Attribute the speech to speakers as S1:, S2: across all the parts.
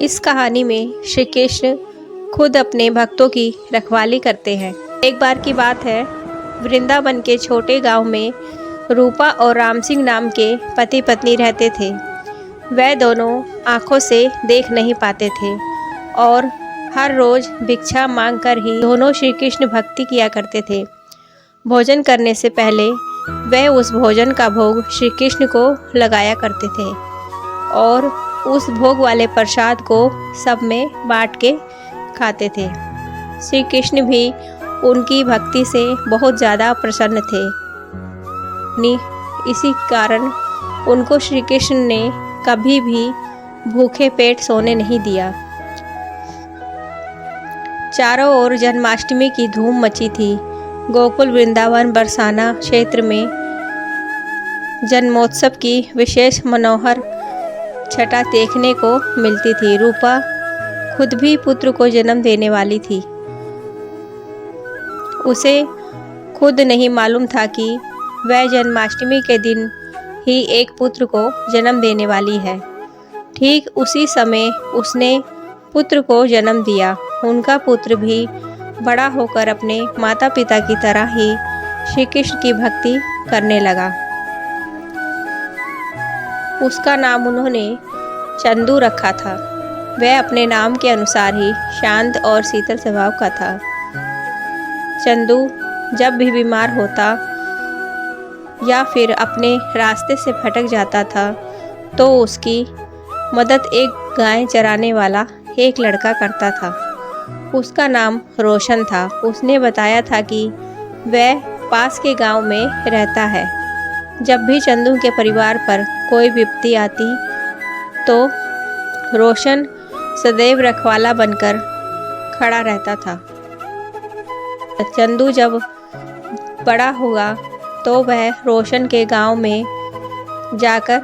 S1: इस कहानी में श्री कृष्ण खुद अपने भक्तों की रखवाली करते हैं। एक बार की बात है, वृंदावन के छोटे गांव में रूपा और राम सिंह नाम के पति पत्नी रहते थे। वह दोनों आंखों से देख नहीं पाते थे और हर रोज भिक्षा मांगकर ही दोनों श्री कृष्ण भक्ति किया करते थे। भोजन करने से पहले वह उस भोजन का भोग श्री कृष्ण को लगाया करते थे और उस भोग वाले प्रसाद को सब में बांट के खाते थे। श्री कृष्ण भी उनकी भक्ति से बहुत ज़्यादा प्रसन्न थे। इसी कारण उनको श्री कृष्ण ने कभी भी भूखे पेट सोने नहीं दिया। चारों ओर जन्माष्टमी की धूम मची थी। गोकुल वृंदावन बरसाना क्षेत्र में जन्मोत्सव की विशेष मनोहर छटा देखने को मिलती थी। रूपा खुद भी पुत्र को जन्म देने वाली थी। उसे खुद नहीं मालूम था कि वह जन्माष्टमी के दिन ही एक पुत्र को जन्म देने वाली है। ठीक उसी समय उसने पुत्र को जन्म दिया। उनका पुत्र भी बड़ा होकर अपने माता पिता की तरह ही श्री कृष्ण की भक्ति करने लगा। उसका नाम उन्होंने चंदू रखा था। वह अपने नाम के अनुसार ही शांत और शीतल स्वभाव का था। चंदू जब भी बीमार होता या फिर अपने रास्ते से भटक जाता था तो उसकी मदद एक गाय चराने वाला एक लड़का करता था। उसका नाम रोशन था। उसने बताया था कि वह पास के गांव में रहता है। जब भी चंदू के परिवार पर कोई विपत्ति आती तो रोशन सदैव रखवाला बनकर खड़ा रहता था। चंदू जब बड़ा हुआ तो वह रोशन के गांव में जाकर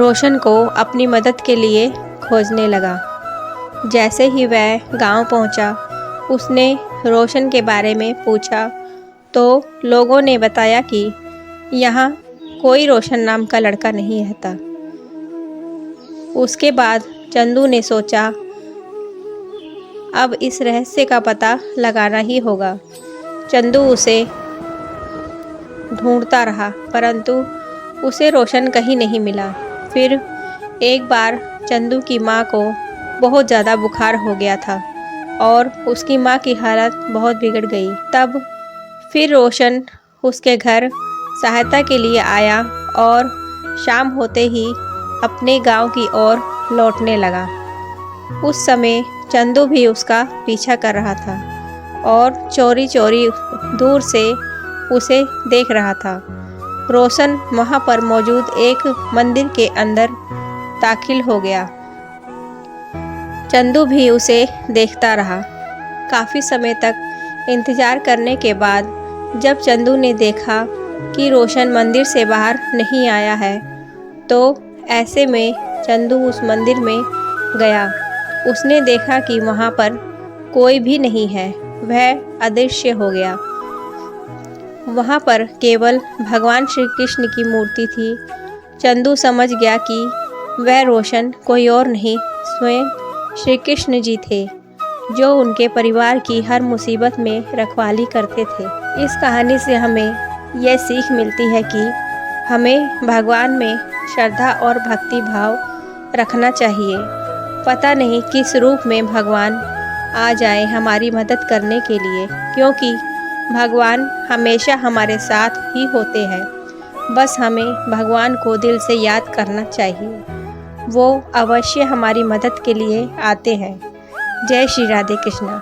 S1: रोशन को अपनी मदद के लिए खोजने लगा। जैसे ही वह गांव पहुंचा, उसने रोशन के बारे में पूछा तो लोगों ने बताया कि यहाँ कोई रोशन नाम का लड़का नहीं रहता। उसके बाद चंदू ने सोचा अब इस रहस्य का पता लगाना ही होगा। चंदू उसे ढूंढता रहा परंतु उसे रोशन कहीं नहीं मिला। फिर एक बार चंदू की माँ को बहुत ज़्यादा बुखार हो गया था और उसकी माँ की हालत बहुत बिगड़ गई। तब फिर रोशन उसके घर सहायता के लिए आया और शाम होते ही अपने गांव की ओर लौटने लगा। उस समय चंदू भी उसका पीछा कर रहा था और चोरी चोरी दूर से उसे देख रहा था। रोशन वहाँ पर मौजूद एक मंदिर के अंदर दाखिल हो गया। चंदू भी उसे देखता रहा। काफ़ी समय तक इंतज़ार करने के बाद जब चंदू ने देखा कि रोशन मंदिर से बाहर नहीं आया है तो ऐसे में चंदू उस मंदिर में गया। उसने देखा कि वहाँ पर कोई भी नहीं है। वह अदृश्य हो गया। वहाँ पर केवल भगवान श्री कृष्ण की मूर्ति थी। चंदू समझ गया कि वह रोशन कोई और नहीं स्वयं श्री कृष्ण जी थे जो उनके परिवार की हर मुसीबत में रखवाली करते थे। इस कहानी से हमें यह सीख मिलती है कि हमें भगवान में श्रद्धा और भक्ति भाव रखना चाहिए। पता नहीं किस रूप में भगवान आ जाए हमारी मदद करने के लिए, क्योंकि भगवान हमेशा हमारे साथ ही होते हैं। बस हमें भगवान को दिल से याद करना चाहिए। वो अवश्य हमारी मदद के लिए आते हैं। जय श्री राधे कृष्णा।